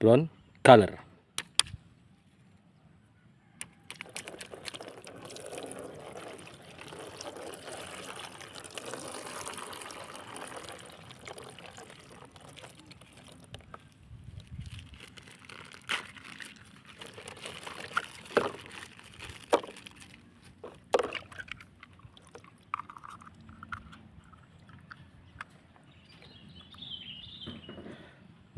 brown color.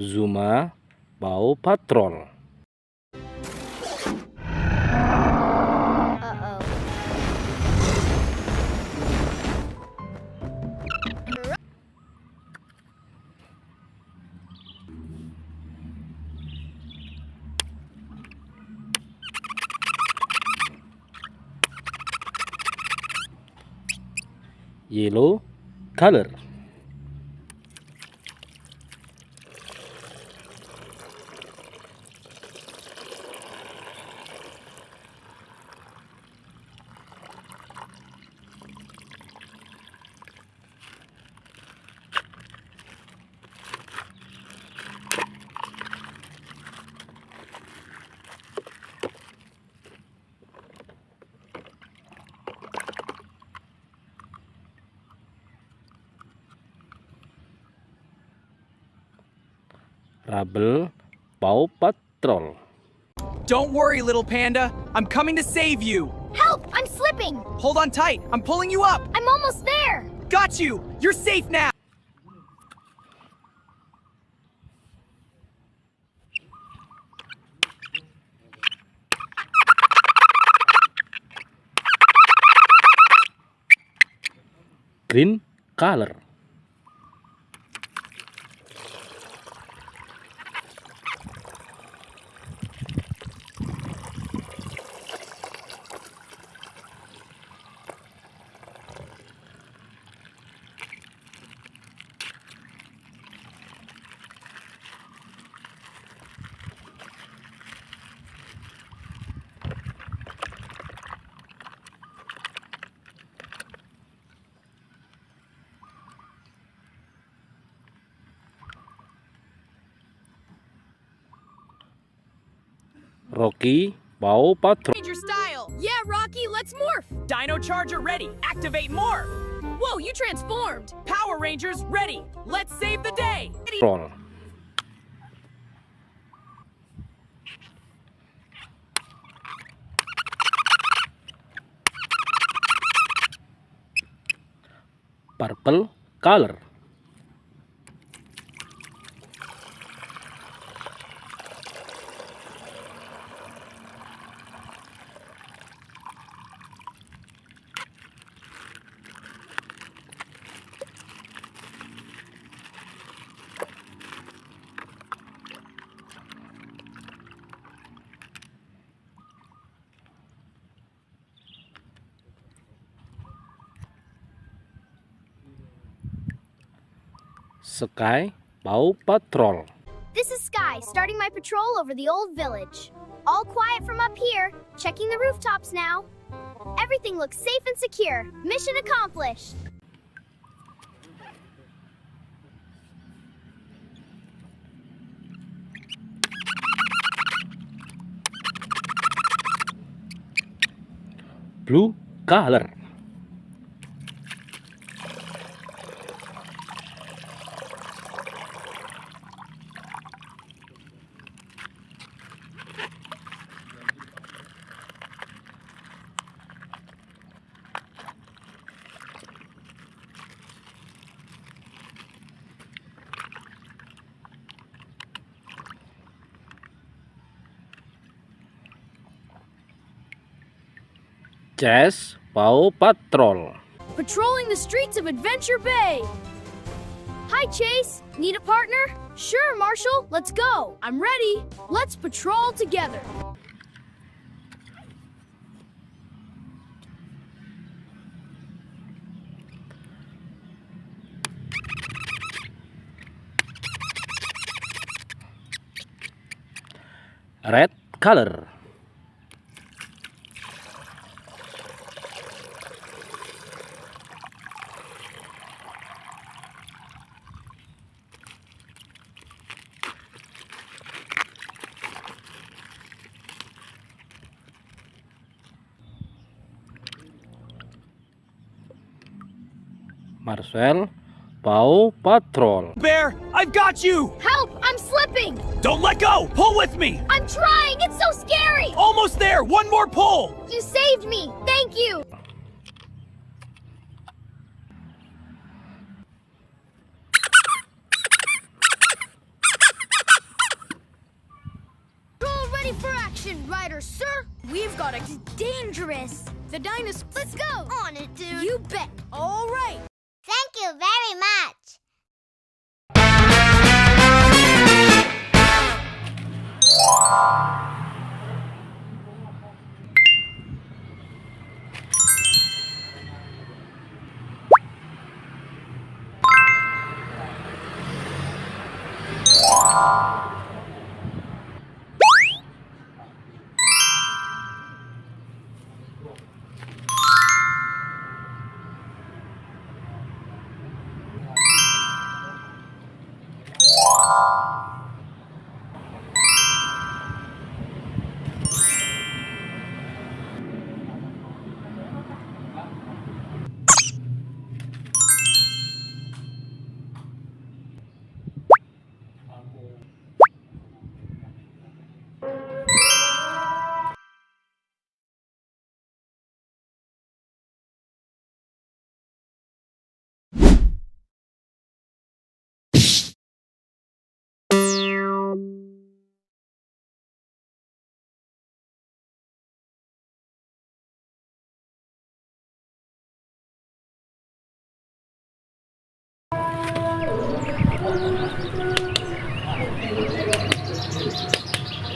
Zuma Paw Patrol. Yellow color. Rubble Paw Patrol. Don't worry, little panda. I'm coming to save you. Help! I'm slipping! Hold on tight. I'm pulling you up. I'm almost there! Got you. You're safe now. Green color. Rocky Paw Patrol. Ranger style! Yeah, Rocky, let's morph! Dino Charger ready. Activate more. Whoa, you transformed! Power Rangers ready. Let's save the day. Patrol. Purple color. Sky Paw Patrol. This is Sky, starting my patrol over the old village. All quiet from up here, checking the rooftops now. Everything looks safe and secure. Mission accomplished. Blue color. Chase Paw Patrol. Patrolling the streets of Adventure Bay! Hi, Chase! Need a partner? Sure, Marshall, let's go! I'm ready! Let's patrol together! Red color. Marcel, Paw Patrol. Bear, I've got you! Help! I'm slipping! Don't let go! Pull with me! I'm trying! It's so scary! Almost there! One more pull! You saved me! Thank you! Patrol ready for action, Ryder, sir. We've got a dangerous. The dinosaur. Let's go. On it, dude! You bet. All right. Thank you very much!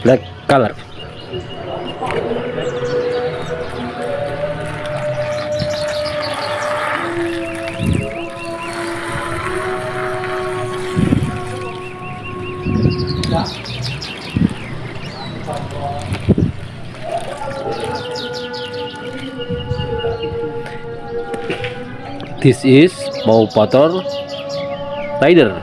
Black color. This is Paw Patrol Rider.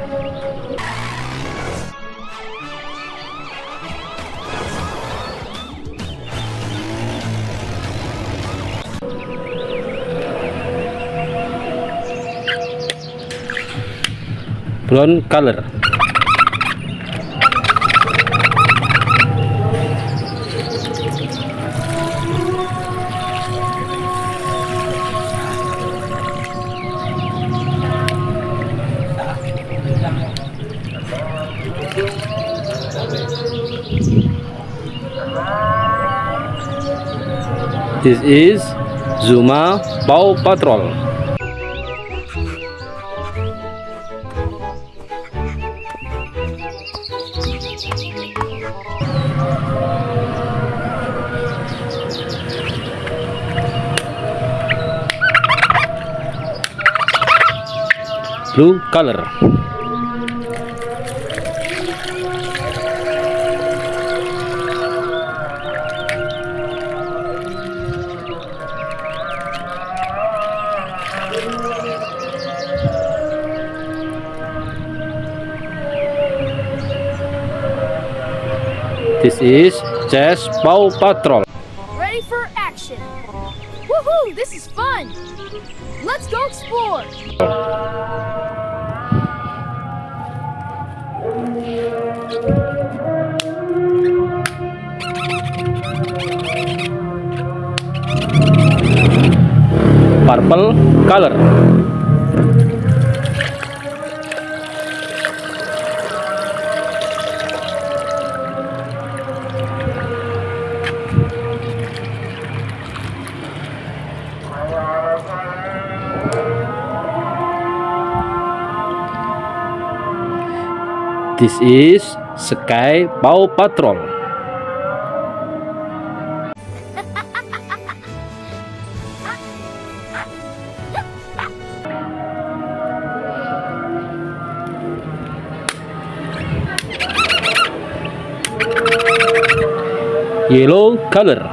Brown color. This is Zuma Paw Patrol. Blue color. This is Chess Paw Patrol. Ready for action. Woohoo! This is fun. Let's go explore. Purple color. This is Sky Paw Patrol. Yellow color.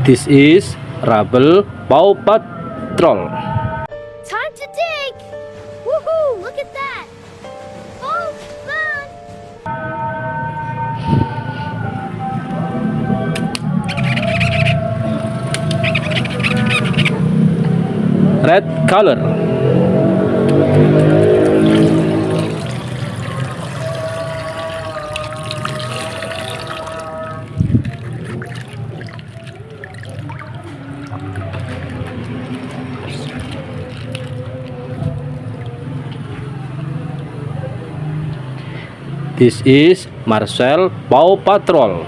This is Rubble Paw Patrol. Time to dig! Woohoo! Look at that! Oh, fun! Red color. This is Marcel Paw Patrol.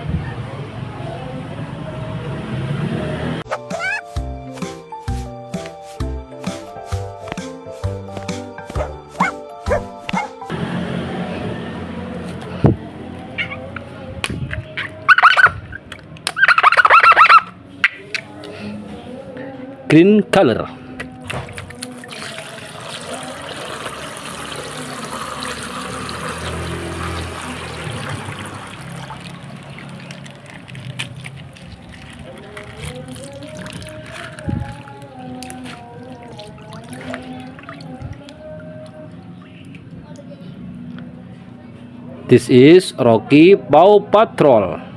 Green color. This is Rocky Paw Patrol.